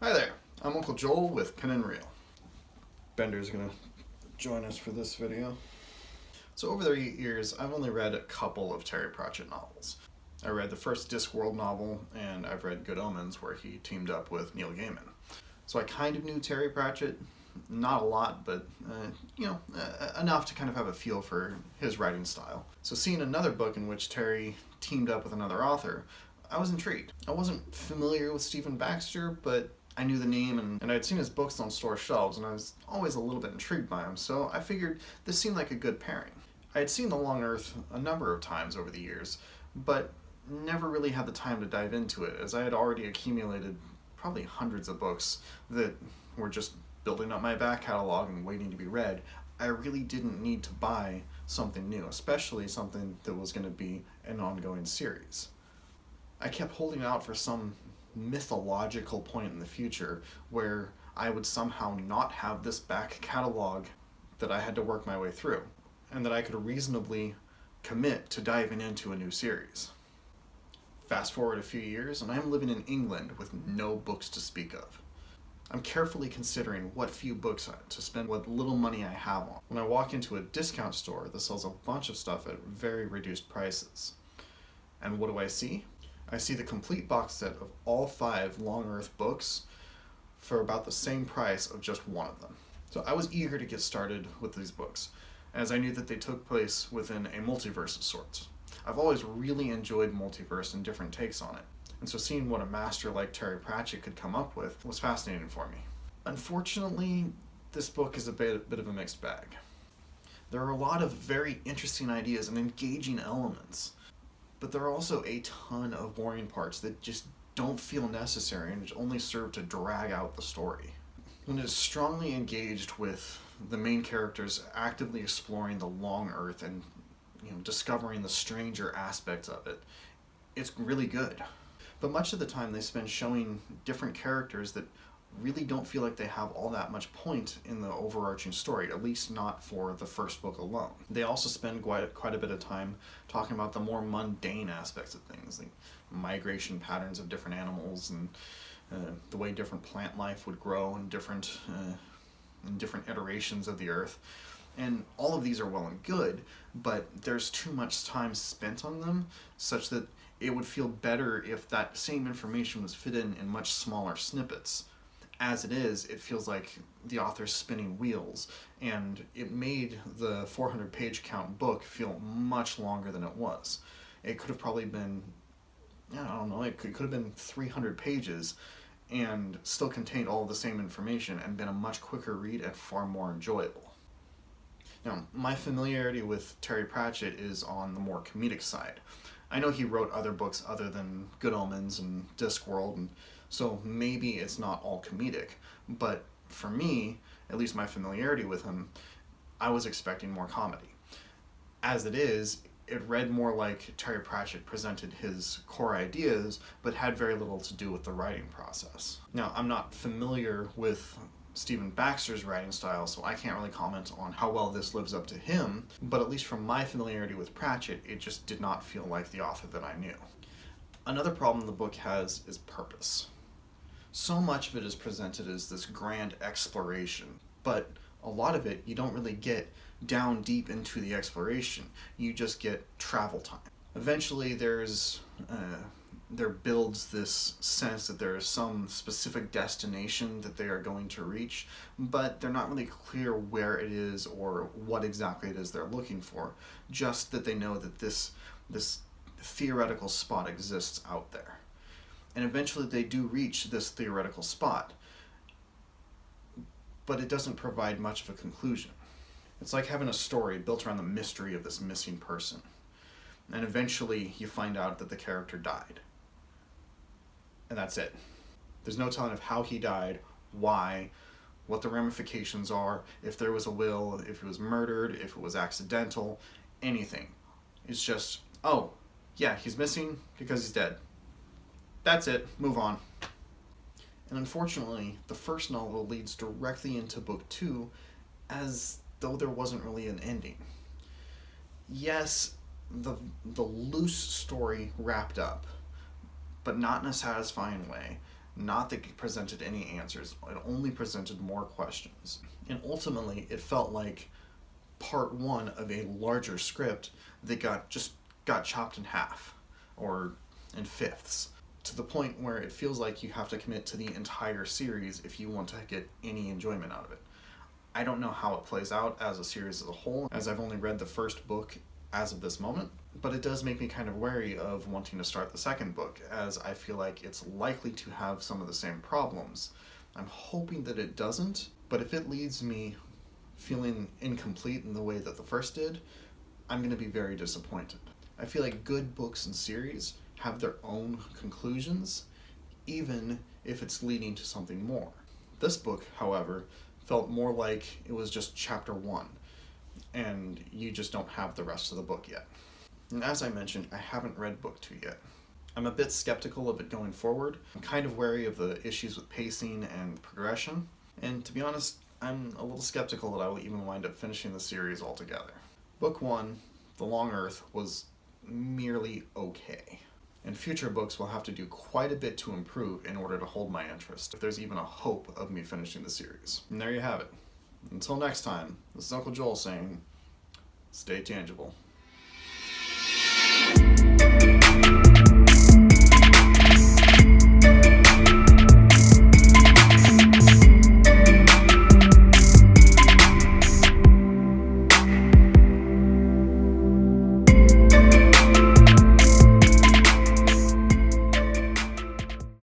Hi there, I'm Uncle Joel with Pen and Reel. Bender's gonna join us for this video. So over the years, I've only read a couple of Terry Pratchett novels. I read the first Discworld novel, and I've read Good Omens, where he teamed up with Neil Gaiman. So I kind of knew Terry Pratchett, not a lot, but enough to kind of have a feel for his writing style. So seeing another book in which Terry teamed up with another author, I was intrigued. I wasn't familiar with Stephen Baxter, but I knew the name and I'd seen his books on store shelves, and I was always a little bit intrigued by him, so I figured this seemed like a good pairing. I had seen The Long Earth a number of times over the years, but never really had the time to dive into it, as I had already accumulated probably hundreds of books that were just building up my back catalog and waiting to be read. I really didn't need to buy something new, especially something that was going to be an ongoing series. I kept holding out for some mythological point in the future where I would somehow not have this back catalog that I had to work my way through, and that I could reasonably commit to diving into a new series. Fast forward a few years, and I'm living in England with no books to speak of. I'm carefully considering what few books to spend what little money I have on when I walk into a discount store that sells a bunch of stuff at very reduced prices. And what do I see? I see the complete box set of all 5 Long Earth books for about the same price of just one of them. So I was eager to get started with these books, as I knew that they took place within a multiverse of sorts. I've always really enjoyed multiverse and different takes on it, and so seeing what a master like Terry Pratchett could come up with was fascinating for me. Unfortunately, this book is a bit of a mixed bag. There are a lot of very interesting ideas and engaging elements, but there are also a ton of boring parts that just don't feel necessary and only serve to drag out the story. When it is strongly engaged with the main characters actively exploring the Long Earth and discovering the stranger aspects of it, it's really good. But much of the time they spend showing different characters that really don't feel like they have all that much point in the overarching story, at least not for the first book alone. They also spend quite a bit of time talking about the more mundane aspects of things, like migration patterns of different animals and the way different plant life would grow in different iterations of the earth. And all of these are well and good, but there's too much time spent on them such that it would feel better if that same information was fit in much smaller snippets. As it is, it feels like the author's spinning wheels, and it made the 400-page count book feel much longer than it was. It could have probably been, it could have been 300 pages and still contained all of the same information and been a much quicker read and far more enjoyable. Now, my familiarity with Terry Pratchett is on the more comedic side. I know he wrote other books other than Good Omens and Discworld, and so maybe it's not all comedic, but for me, at least my familiarity with him, I was expecting more comedy. As it is, it read more like Terry Pratchett presented his core ideas, but had very little to do with the writing process. Now, I'm not familiar with Stephen Baxter's writing style, so I can't really comment on how well this lives up to him, but at least from my familiarity with Pratchett, it just did not feel like the author that I knew. Another problem the book has is purpose. So much of it is presented as this grand exploration, but a lot of it you don't really get down deep into the exploration. You just get travel time. Eventually there builds this sense that there is some specific destination that they are going to reach, but they're not really clear where it is or what exactly it is they're looking for, just that they know that this theoretical spot exists out there. And eventually they do reach this theoretical spot, but it doesn't provide much of a conclusion. It's like having a story built around the mystery of this missing person. And eventually you find out that the character died. And that's it. There's no telling of how he died, why, what the ramifications are, if there was a will, if he was murdered, if it was accidental, anything. It's just, oh, yeah, he's missing because he's dead. That's it, move on. And unfortunately, the first novel leads directly into book 2 as though there wasn't really an ending. Yes, the loose story wrapped up, but not in a satisfying way, Not that it presented any answers, it only presented more questions. And ultimately, it felt like part one of a larger script that got chopped in half or in fifths, to the point where it feels like you have to commit to the entire series if you want to get any enjoyment out of it. I don't know how it plays out as a series as a whole, as I've only read the first book as of this moment, but it does make me kind of wary of wanting to start the second book, as I feel like it's likely to have some of the same problems. I'm hoping that it doesn't, but if it leaves me feeling incomplete in the way that the first did, I'm going to be very disappointed. I feel like good books and series have their own conclusions, even if it's leading to something more. This book, however, felt more like it was just chapter one, and you just don't have the rest of the book yet. And as I mentioned, I haven't read book 2 yet. I'm a bit skeptical of it going forward. I'm kind of wary of the issues with pacing and progression, and to be honest, I'm a little skeptical that I will even wind up finishing the series altogether. Book 1, The Long Earth, was merely okay, and future books will have to do quite a bit to improve in order to hold my interest, if there's even a hope of me finishing the series. And there you have it. Until next time, this is Uncle Joel saying, stay tangible.